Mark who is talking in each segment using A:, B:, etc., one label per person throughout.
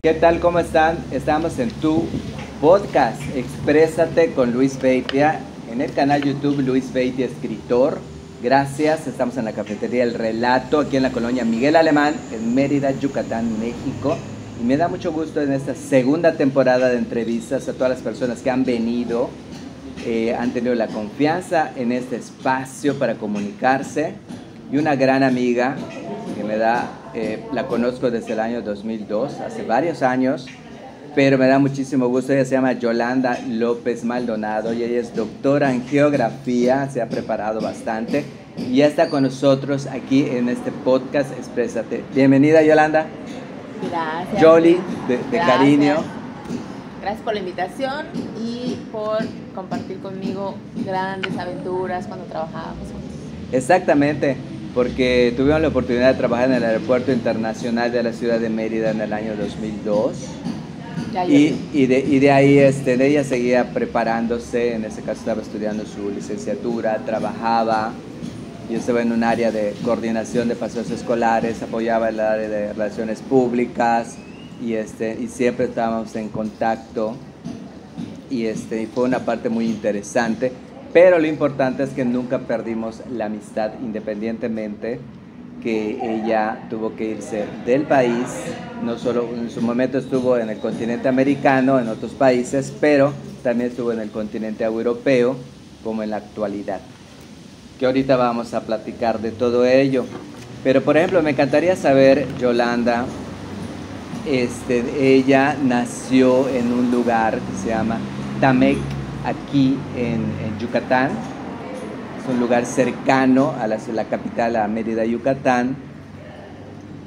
A: ¿Qué tal? ¿Cómo están? Estamos en tu podcast Exprésate con Luis Beitia en el canal YouTube Luis Beitia Escritor. Gracias, estamos en la cafetería El Relato aquí en la colonia Miguel Alemán en Mérida, Yucatán, México. Y me da mucho gusto en esta segunda temporada de entrevistas a todas las personas que han venido, han tenido la confianza en este espacio para comunicarse. Y una gran amiga que me da, la conozco desde el año 2002, hace varios años, pero me da muchísimo gusto. Ella se llama Yolanda López Maldonado y ella es doctora en geografía, se ha preparado bastante y ya está con nosotros aquí en este podcast Exprésate. Bienvenida, Yolanda.
B: Gracias.
A: Yoli, de cariño.
B: Gracias por la invitación y por compartir conmigo grandes aventuras cuando trabajábamos juntos.
A: Exactamente, porque tuvimos la oportunidad de trabajar en el Aeropuerto Internacional de la Ciudad de Mérida en el año 2002. Y de ahí ella seguía preparándose, en ese caso estaba estudiando su licenciatura, trabajaba. Yo estaba en un área de coordinación de paseos escolares, apoyaba el área de relaciones públicas y siempre estábamos en contacto y fue una parte muy interesante, pero lo importante es que nunca perdimos la amistad, independientemente que ella tuvo que irse del país. No solo en su momento estuvo en el continente americano, en otros países, pero también estuvo en el continente europeo, como en la actualidad, que ahorita vamos a platicar de todo ello. Pero por ejemplo, me encantaría saber, Yolanda, ella nació en un lugar que se llama Tamec, aquí en Yucatán. Es un lugar cercano a la capital, a Mérida, Yucatán,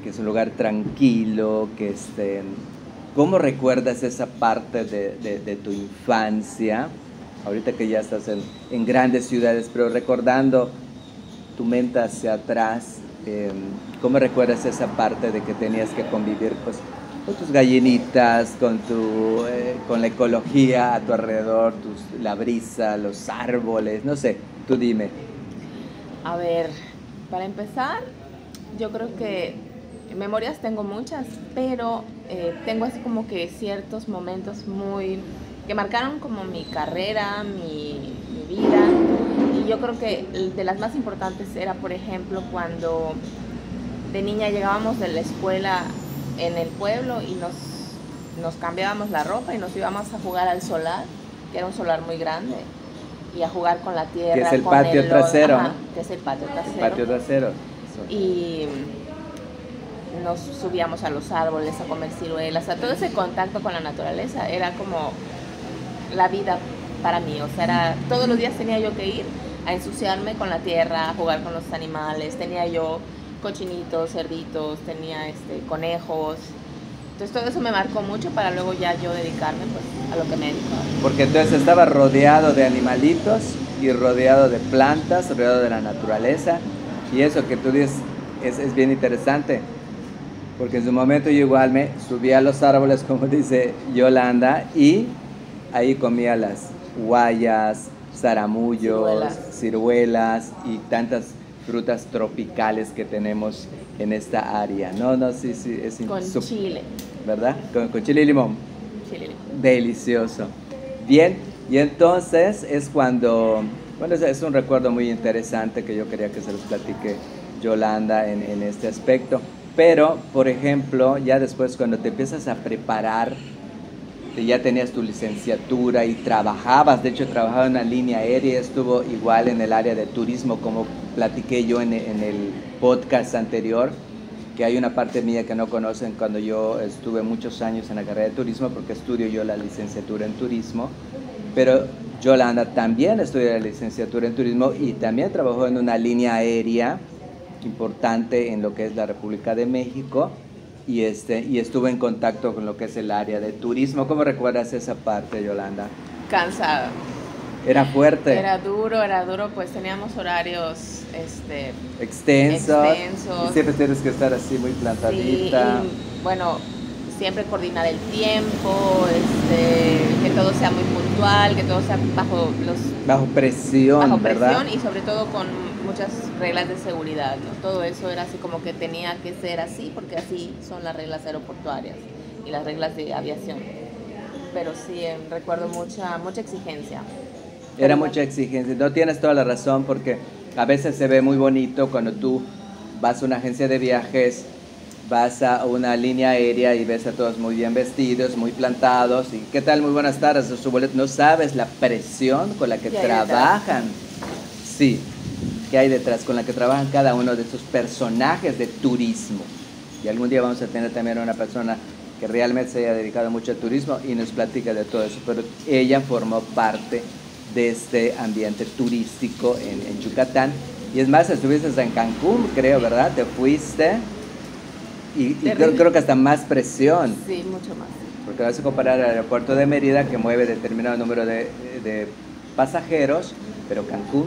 A: que es un lugar tranquilo, que ¿cómo recuerdas esa parte de tu infancia? Ahorita que ya estás en grandes ciudades, pero recordando tu mente hacia atrás, ¿cómo recuerdas esa parte de que tenías que convivir pues, con tus gallinitas, con la ecología a tu alrededor, la brisa, los árboles, no sé, tú dime?
B: A ver, para empezar, yo creo que memorias tengo muchas, pero tengo así como que ciertos momentos que marcaron como mi carrera, mi vida, y yo creo que de las más importantes era, por ejemplo, cuando de niña llegábamos de la escuela en el pueblo y nos cambiábamos la ropa y nos íbamos a jugar al solar, que era un solar muy grande, y a jugar con la tierra.
A: Que es el
B: con
A: patio trasero,
B: ajá,
A: ¿no?
B: Que es el patio trasero.
A: El patio trasero.
B: Y nos subíamos a los árboles a comer ciruelas, a todo ese contacto con la naturaleza, era como la vida para mí. O sea, todos los días tenía yo que ir a ensuciarme con la tierra, a jugar con los animales. Tenía yo cochinitos, cerditos, tenía conejos. Entonces todo eso me marcó mucho para luego ya yo dedicarme pues a lo que me dedico.
A: Porque entonces estaba rodeado de animalitos y rodeado de plantas, rodeado de la naturaleza. Y eso que tú dices es bien interesante, porque en su momento yo igual me subía a los árboles, como dice Yolanda, y ahí comía las guayas, zaramullos, ciruelas y tantas frutas tropicales que tenemos en esta área. No, sí, es
B: con chile.
A: ¿Verdad? Con chile y limón.
B: Chile y limón.
A: Delicioso. Bien, y entonces es cuando, bueno, es un recuerdo muy interesante que yo quería que se los platique Yolanda en este aspecto. Pero, por ejemplo, ya después cuando te empiezas a preparar, ya tenías tu licenciatura y trabajabas, de hecho trabajaba en una línea aérea, estuvo igual en el área de turismo, como platiqué yo en el podcast anterior, que hay una parte mía que no conocen cuando yo estuve muchos años en la carrera de turismo, porque estudio yo la licenciatura en turismo, pero Yolanda también estudió la licenciatura en turismo y también trabajó en una línea aérea importante en lo que es la República de México. Y estuve en contacto con lo que es el área de turismo. ¿Cómo recuerdas esa parte, Yolanda?
B: Cansada.
A: ¿Era fuerte?
B: Era duro, pues teníamos horarios
A: extensos.
B: Y
A: siempre tienes que estar así muy plantadita.
B: Sí, y, bueno, siempre coordinar el tiempo, que todo sea muy puntual, que todo sea bajo presión,
A: ¿verdad?
B: Y sobre todo con muchas reglas de seguridad, ¿no? Todo eso era así como que tenía que ser así, porque así son las reglas aeroportuarias. y las reglas de aviación. Pero sí, recuerdo mucha exigencia.
A: Era mucha exigencia. No, tienes toda la razón, porque a veces se ve muy bonito cuando tú vas a una agencia de viajes, vas a una línea aérea y ves a todos muy bien vestidos, muy plantados, y ¿qué tal? Muy buenas tardes, su boleto. No sabes la presión con la que trabajan. Sí, que hay detrás, con la que trabajan cada uno de esos personajes de turismo. Y algún día vamos a tener también a una persona que realmente se haya dedicado mucho al turismo y nos platica de todo eso, pero ella formó parte de este ambiente turístico en Yucatán. Y es más, estuviste en Cancún, creo, ¿verdad? Te fuiste y creo que hasta más presión.
B: Sí, mucho más.
A: Porque vas a comparar el aeropuerto de Mérida, que mueve determinado número de pasajeros, pero Cancún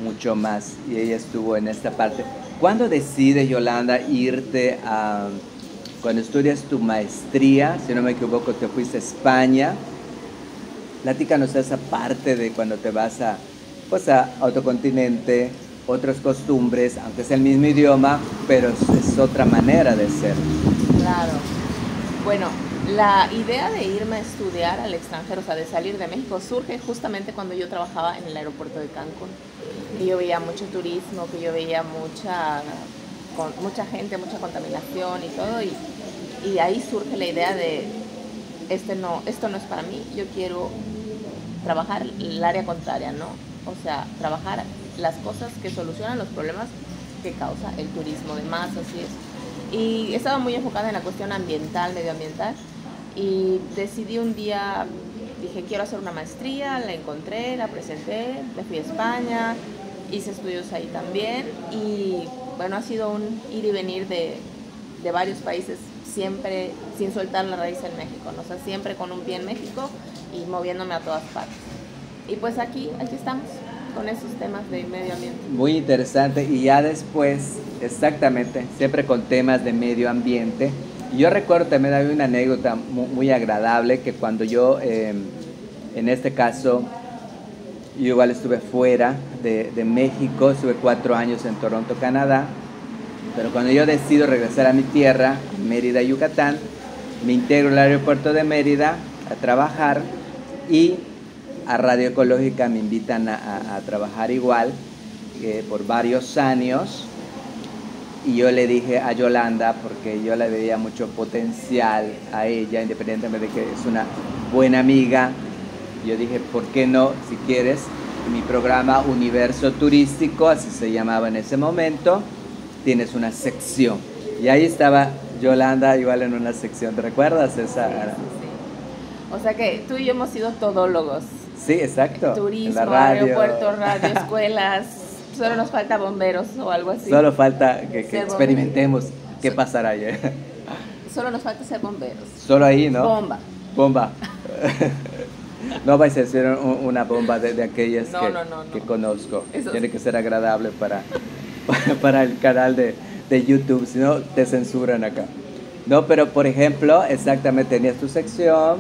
A: mucho más. Y ella estuvo en esta parte. ¿Cuándo decides, Yolanda, irte a... Cuando estudias tu maestría, si no me equivoco, te fuiste a España? Platícanos esa parte de cuando te vas a, pues, a otro continente, otras costumbres, aunque es el mismo idioma, pero es otra manera de ser.
B: Claro. Bueno, la idea de irme a estudiar al extranjero, o sea, de salir de México, surge justamente cuando yo trabajaba en el aeropuerto de Cancún. Y yo veía mucho turismo, que yo veía mucha gente, mucha contaminación y todo, y de ahí surge la idea de esto no es para mí, yo quiero trabajar el área contraria, ¿no? O sea, trabajar las cosas que solucionan los problemas que causa el turismo de masas y eso. Y estaba muy enfocada en la cuestión ambiental, medioambiental, y decidí un día, dije, quiero hacer una maestría, la encontré, la presenté, me fui a España, hice estudios ahí también, y bueno, ha sido un ir y venir de varios países, siempre sin soltar la raíz en México, ¿no? O sea, siempre con un pie en México y moviéndome a todas partes. Y pues aquí estamos con esos temas de medio ambiente.
A: Muy interesante, y ya después, exactamente, siempre con temas de medio ambiente. Y yo recuerdo también, hay una anécdota muy agradable, que cuando yo, en este caso, yo igual estuve fuera de México, estuve 4 años en Toronto, Canadá, pero cuando yo decido regresar a mi tierra, Mérida, Yucatán, me integro al aeropuerto de Mérida a trabajar, y a Radio Ecológica me invitan a trabajar igual por varios años, y yo le dije a Yolanda, porque yo le veía mucho potencial a ella, independientemente de que es una buena amiga, yo dije, ¿por qué no, si quieres, mi programa Universo Turístico, así se llamaba en ese momento, tienes una sección? Y ahí estaba Yolanda igual en una sección, ¿te recuerdas esa?
B: Sí, sí. O sea que tú y yo hemos sido todólogos.
A: Sí, exacto.
B: Turismo,
A: en la radio,
B: aeropuerto, radio, escuelas. Solo nos falta bomberos o algo así.
A: Solo falta que experimentemos qué pasará ayer.
B: Solo nos falta ser bomberos.
A: Solo ahí, ¿no?
B: Bomba.
A: No vais a hacer una bomba de aquellas
B: no.
A: que conozco.
B: Eso
A: Tiene que ser agradable para el canal de YouTube, si no te censuran acá. No, pero por ejemplo, exactamente, tenías tu sección,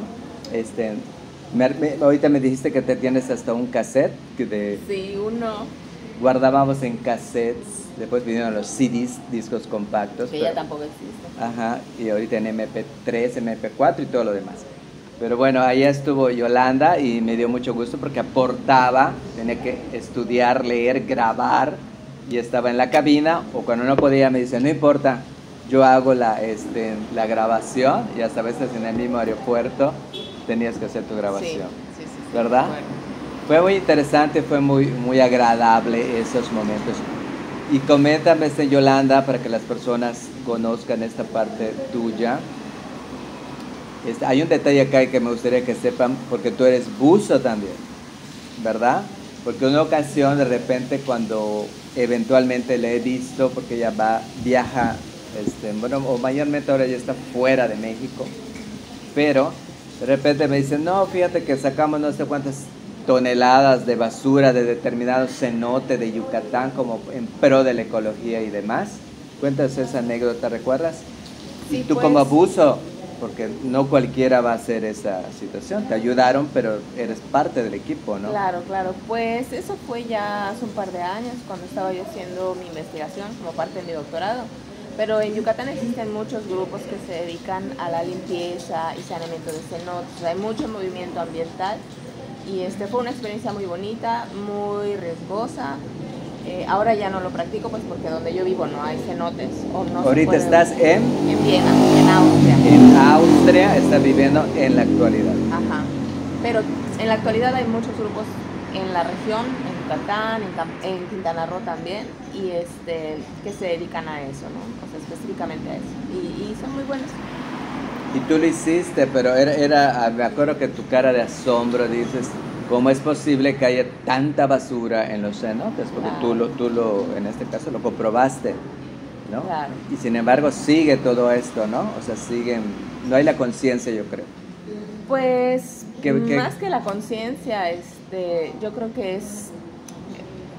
A: ahorita me dijiste que te tienes hasta un cassette
B: Sí, uno.
A: Guardábamos en cassettes, después vinieron los CDs, discos compactos.
B: Que ya tampoco existe.
A: Ajá, y ahorita en MP3, MP4 y todo lo demás. Pero bueno, ahí estuvo Yolanda y me dio mucho gusto porque aportaba, tenía que estudiar, leer, grabar, y estaba en la cabina, o cuando no podía me dice, no importa, yo hago la grabación, y hasta a veces en el mismo aeropuerto tenías que hacer tu grabación.
B: Sí.
A: ¿Verdad?
B: Bueno.
A: Fue muy interesante, fue muy agradable esos momentos. Y coméntame, Yolanda, para que las personas conozcan esta parte tuya. Hay un detalle acá que me gustaría que sepan, porque tú eres buzo también, ¿verdad? Porque una ocasión, de repente, cuando eventualmente le he visto, porque ella viaja, bueno, o mayormente ahora ya está fuera de México, pero de repente me dicen, no, fíjate que sacamos no sé cuántas toneladas de basura de determinado cenote de Yucatán, como en pro de la ecología y demás. Cuéntanos esa anécdota, ¿recuerdas?
B: Sí,
A: y tú
B: pues,
A: como abuso, porque no cualquiera va a hacer esa situación, te ayudaron, pero eres parte del equipo, ¿no?
B: Claro, pues eso fue ya hace un par de años, cuando estaba yo haciendo mi investigación como parte de mi doctorado. Pero en Yucatán existen muchos grupos que se dedican a la limpieza y saneamiento de cenotes. O sea, hay mucho movimiento ambiental y fue una experiencia muy bonita, muy riesgosa. Ahora ya no lo practico pues porque donde yo vivo no hay cenotes. O no
A: Ahorita estás en
B: Viena, en Austria.
A: En Austria estás viviendo en la actualidad.
B: Ajá. Pero en la actualidad hay muchos grupos en la región, en Yucatán, en Quintana Roo también, y que se dedican a eso, ¿no? O sea, específicamente a eso. Y son muy buenos.
A: Y tú lo hiciste, pero me acuerdo que tu cara de asombro dices, ¿cómo es posible que haya tanta basura en los cenotes? Porque
B: claro.
A: tú en este caso lo comprobaste, ¿no?
B: Claro.
A: Y sin embargo sigue todo esto, ¿no? O sea, no hay la conciencia, yo creo.
B: Pues más que la conciencia, yo creo que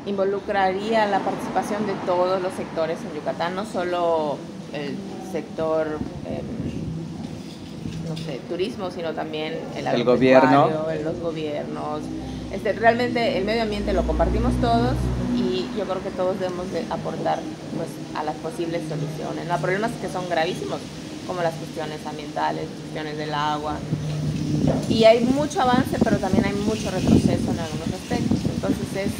B: involucraría la participación de todos los sectores en Yucatán, no solo el sector, no sé, turismo, sino también
A: el gobierno,
B: los gobiernos. Realmente el medio ambiente lo compartimos todos y yo creo que todos debemos de aportar pues, a las posibles soluciones. Los problemas que son gravísimos, como las cuestiones ambientales, cuestiones del agua. Y hay mucho avance, pero también hay mucho retroceso en algunos aspectos. Entonces es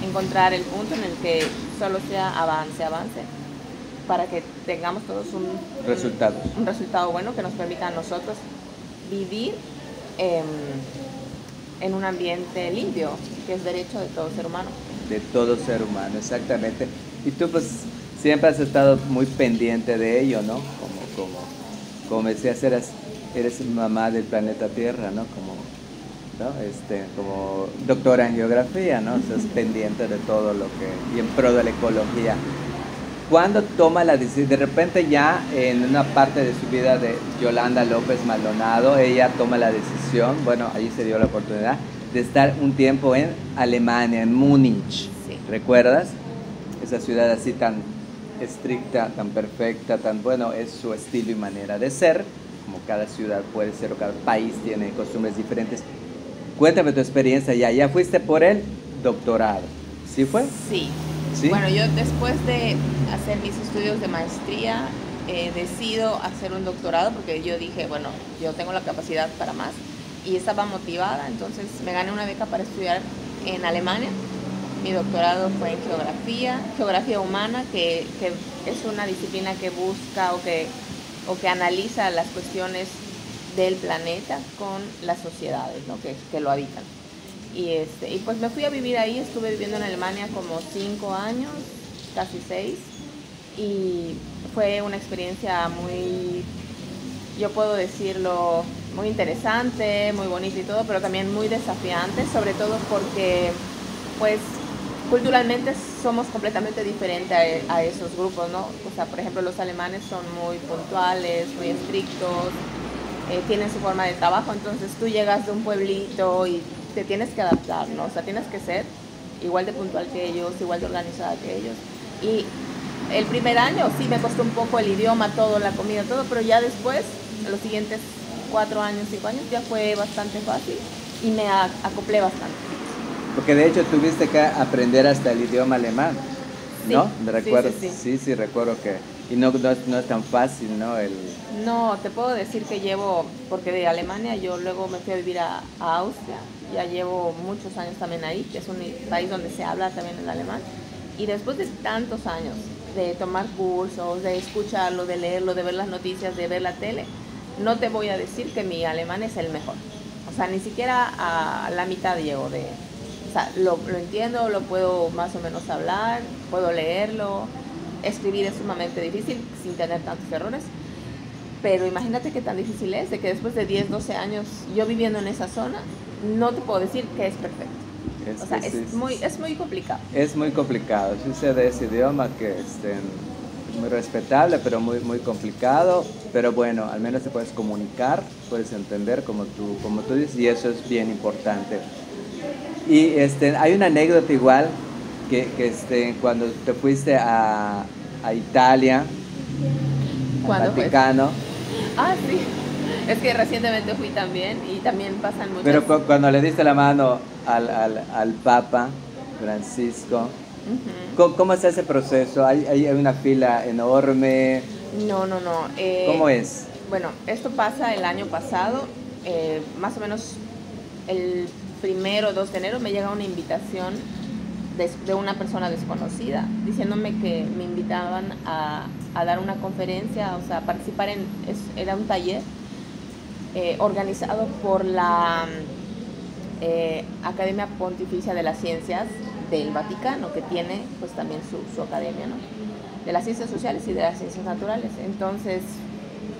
B: encontrar el punto en el que solo sea avance, para que tengamos todos un resultado bueno que nos permita a nosotros vivir en un ambiente limpio, que es derecho de todo ser humano.
A: De todo ser humano, exactamente. Y tú pues siempre has estado muy pendiente de ello, ¿no? Como decías, eres mamá del planeta Tierra, ¿no? Como doctora en geografía, ¿no? O sea, es pendiente de todo y en pro de la ecología. ¿Cuándo toma la decisión? De repente ya en una parte de su vida de Yolanda López Maldonado, ella toma la decisión, bueno, ahí se dio la oportunidad de estar un tiempo en Alemania, en Múnich.
B: Sí.
A: ¿Recuerdas? Esa ciudad así tan estricta, tan perfecta, bueno, es su estilo y manera de ser, como cada ciudad puede ser o cada país tiene costumbres diferentes. Cuéntame tu experiencia ya fuiste por el doctorado, ¿sí fue?
B: Sí.
A: ¿Sí?
B: Bueno, yo después de hacer mis estudios de maestría, decido hacer un doctorado porque yo dije, bueno, yo tengo la capacidad para más y estaba motivada, entonces me gané una beca para estudiar en Alemania. Mi doctorado fue en geografía humana, que es una disciplina que busca o que analiza las cuestiones del planeta con las sociedades, ¿no? que lo habitan. Y pues me fui a vivir ahí, estuve viviendo en Alemania como 5 años, casi 6, y fue una experiencia muy, yo puedo decirlo, muy interesante, muy bonita y todo, pero también muy desafiante, sobre todo porque pues culturalmente somos completamente diferentes a esos grupos, ¿no? O sea, por ejemplo, los alemanes son muy puntuales, muy estrictos, tienen su forma de trabajo, entonces tú llegas de un pueblito y te tienes que adaptar, ¿no? O sea, tienes que ser igual de puntual que ellos, igual de organizada que ellos. Y el primer año sí me costó un poco el idioma, todo, la comida, todo, pero ya después, los siguientes 4 años, 5 años, ya fue bastante fácil y me acoplé bastante.
A: Porque de hecho tuviste que aprender hasta el idioma alemán, ¿no?
B: Sí,
A: ¿Me recuerdas?
B: Sí,
A: recuerdo que... Y no es tan fácil, ¿no?
B: No, te puedo decir que porque de Alemania yo luego me fui a vivir a Austria, ya llevo muchos años también ahí, que es un país donde se habla también el alemán, y después de tantos años de tomar cursos, de escucharlo, de leerlo, de ver las noticias, de ver la tele, no te voy a decir que mi alemán es el mejor. O sea, ni siquiera a la mitad llego o sea, lo entiendo, lo puedo más o menos hablar, puedo leerlo. Escribir es sumamente difícil sin tener tantos errores, pero imagínate qué tan difícil es de que después de 10, 12 años yo viviendo en esa zona, no te puedo decir que es perfecto. O sea, es muy complicado.
A: Es muy complicado, sí sé de ese idioma que es muy respetable, pero muy, muy complicado, pero bueno, al menos te puedes comunicar, puedes entender como tú dices, y eso es bien importante. Y hay una anécdota igual, que cuando te fuiste a Italia, al Vaticano.
B: Ah, sí. Es que recientemente fui también y también pasan muchas...
A: Pero cuando le diste la mano al Papa Francisco, ¿Cómo es ese proceso? ¿Hay una fila enorme?
B: No.
A: ¿Cómo es?
B: Bueno, esto pasa el año pasado, más o menos el 1 o 2 de enero me llega una invitación de una persona desconocida diciéndome que me invitaban a dar una conferencia, o sea, a participar era un taller organizado por la Academia Pontificia de las Ciencias del Vaticano, que tiene pues también su academia, ¿no? De las ciencias sociales y de las ciencias naturales. Entonces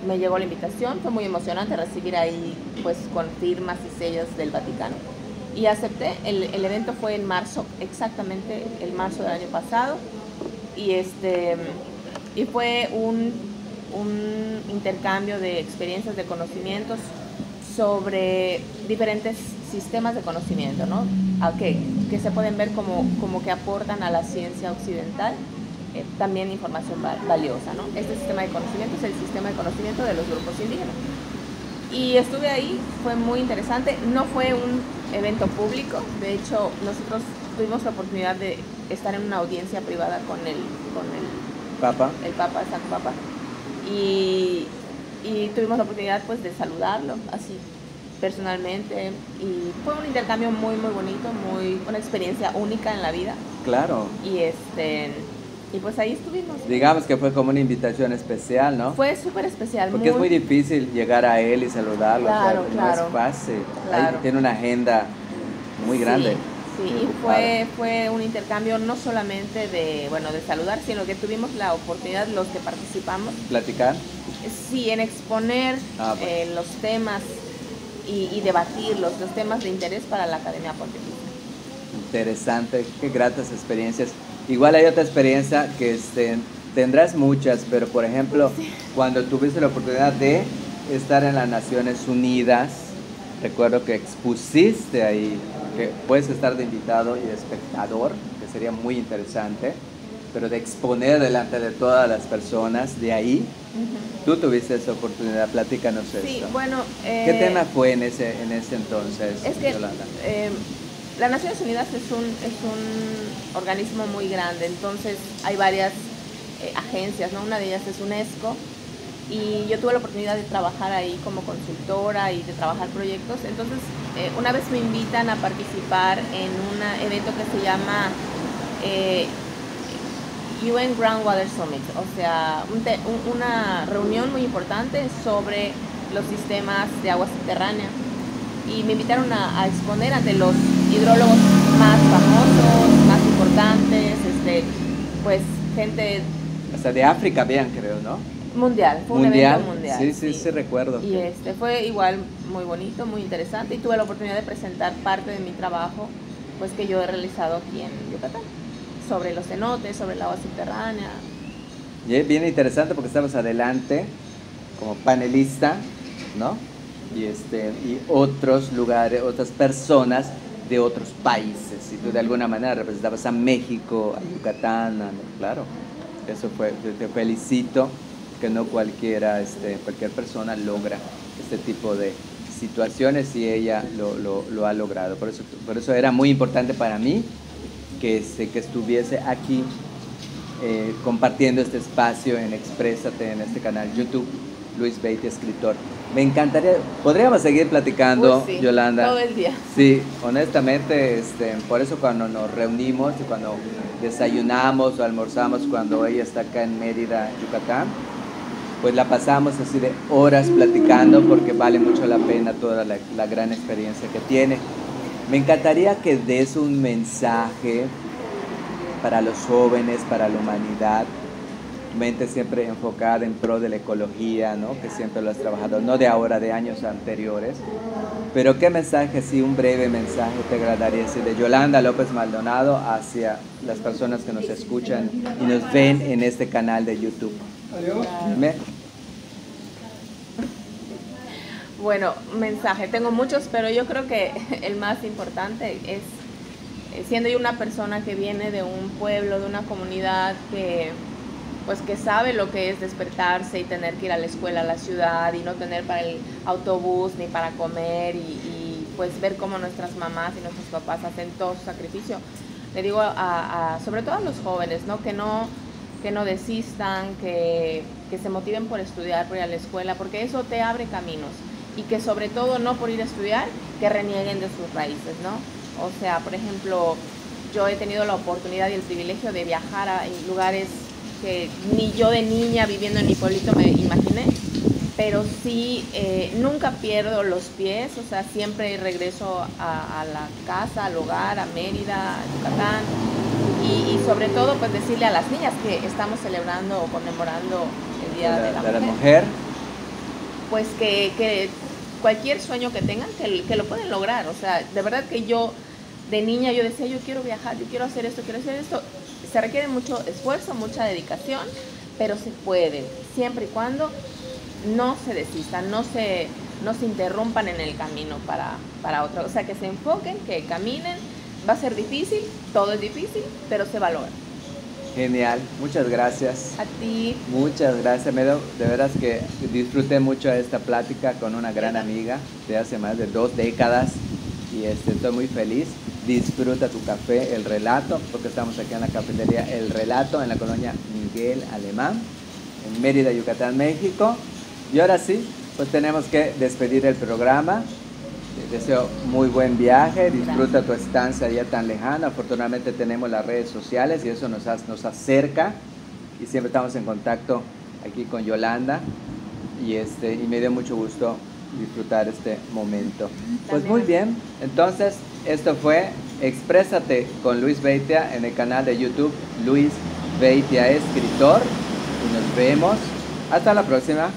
B: me llegó la invitación, fue muy emocionante recibir ahí pues con firmas y sellos del Vaticano. Y acepté, el evento fue en marzo, exactamente el marzo del año pasado, y fue un intercambio de experiencias, de conocimientos sobre diferentes sistemas de conocimiento, ¿no? Que se pueden ver como que aportan a la ciencia occidental también información valiosa, ¿no? Este sistema de conocimiento es el sistema de conocimiento de los grupos indígenas. Y estuve ahí, fue muy interesante, no fue un evento público, de hecho nosotros tuvimos la oportunidad de estar en una audiencia privada con el
A: Papa,
B: Santo Papa, y tuvimos la oportunidad pues de saludarlo así personalmente, y fue un intercambio muy bonito, una experiencia única en la vida.
A: Claro.
B: Y pues ahí estuvimos.
A: Digamos que fue como una invitación especial, ¿no?
B: Fue súper especial.
A: Porque es muy difícil llegar a él y saludarlo.
B: Claro,
A: o sea,
B: claro.
A: No es fácil.
B: Claro.
A: Tiene una agenda muy grande.
B: Sí, y fue un intercambio no solamente de saludar, sino que tuvimos la oportunidad, los que participamos,
A: ¿Platicar?
B: Sí, en exponer
A: bueno.
B: los temas y debatir los temas de interés para la Academia Pontificia.
A: Interesante, qué gratas experiencias. Igual hay otra experiencia que tendrás muchas, pero por ejemplo, cuando tuviste la oportunidad de estar en las Naciones Unidas, recuerdo que expusiste ahí, que puedes estar de invitado y de espectador, que sería muy interesante, pero de exponer delante de todas las personas de ahí. Tú tuviste esa oportunidad, platícanos eso.
B: Sí, bueno.
A: ¿Qué tema fue en ese entonces,
B: es que,
A: Yolanda?
B: Las Naciones Unidas es un organismo muy grande, entonces hay varias agencias, ¿no? Una de ellas es UNESCO, y yo tuve la oportunidad de trabajar ahí como consultora y de trabajar proyectos. Entonces, una vez me invitan a participar en un evento que se llama UN Groundwater Summit, o sea, una reunión muy importante sobre los sistemas de agua subterránea. Y me invitaron a exponer ante los hidrólogos más famosos, más importantes, pues gente...
A: Hasta de África, vean, creo, ¿no?
B: Mundial, fue un evento mundial.
A: Sí, recuerdo.
B: Y fue igual muy bonito, muy interesante, y tuve la oportunidad de presentar parte de mi trabajo, pues que yo he realizado aquí en Yucatán, sobre los cenotes, sobre el agua subterránea.
A: Y es bien interesante porque estamos adelante como panelista, ¿no? Y otros lugares, otras personas de otros países. Y tú de alguna manera representabas a México, a Yucatán, claro. Eso fue, te felicito, que no cualquier persona logra este tipo de situaciones, y ella lo ha logrado. Por eso era muy importante para mí que estuviese aquí compartiendo este espacio en Exprésate, en este canal YouTube, Luis Beatty, escritor. Me encantaría, podríamos seguir platicando,
B: sí,
A: Yolanda.
B: Todo el día.
A: Sí, honestamente, por eso cuando nos reunimos y cuando desayunamos o almorzamos, cuando ella está acá en Mérida, Yucatán, pues la pasamos así de horas platicando, porque vale mucho la pena toda la gran experiencia que tiene. Me encantaría que des un mensaje para los jóvenes, para la humanidad, mente siempre enfocada en pro de la ecología, ¿no? Que siempre lo has trabajado, no de ahora, de años anteriores. Pero ¿qué mensaje, sí, un breve mensaje te agradaría decir de Yolanda López Maldonado hacia las personas que nos escuchan y nos ven en este canal de YouTube?
B: Bueno, mensaje, tengo muchos, pero yo creo que el más importante es, siendo yo una persona que viene de un pueblo, de una comunidad que sabe lo que es despertarse y tener que ir a la escuela, a la ciudad, y no tener para el autobús ni para comer, y pues ver cómo nuestras mamás y nuestros papás hacen todo su sacrificio. le digo sobre todo a los jóvenes, ¿no? Que no desistan, que se motiven por estudiar, por ir a la escuela, porque eso te abre caminos. Y que sobre todo no por ir a estudiar, que renieguen de sus raíces, ¿no? O sea, por ejemplo, yo he tenido la oportunidad y el privilegio de viajar a lugares que ni yo de niña viviendo en mi pueblito me imaginé, pero sí, nunca pierdo los pies, o sea, siempre regreso a la casa, al hogar, a Mérida, a Yucatán, y sobre todo, pues decirle a las niñas que estamos celebrando o conmemorando el Día de la Mujer, pues que cualquier sueño que tengan, que lo pueden lograr. O sea, de verdad que yo, de niña, yo decía, yo quiero viajar, yo quiero hacer esto, quiero hacer esto. Se requiere mucho esfuerzo, mucha dedicación, pero se puede, siempre y cuando no se desistan, no se interrumpan en el camino para otro. O sea, que se enfoquen, que caminen. Va a ser difícil, todo es difícil, pero se valora.
A: Genial, muchas gracias.
B: A ti.
A: Muchas gracias, Medo. De veras que disfruté mucho esta plática con una gran amiga de hace más de 2 décadas y estoy muy feliz. Disfruta tu café, El Relato, porque estamos aquí en la cafetería El Relato, en la colonia Miguel Alemán, en Mérida, Yucatán, México. Y ahora sí, pues tenemos que despedir el programa. Te deseo muy buen viaje, disfruta tu estancia allá tan lejana. Afortunadamente tenemos las redes sociales y eso nos acerca y siempre estamos en contacto aquí con Yolanda y me dio mucho gusto disfrutar este momento. Pues muy bien, entonces esto fue Exprésate con Luis Beitia en el canal de YouTube Luis Beitia Escritor y nos vemos hasta la próxima.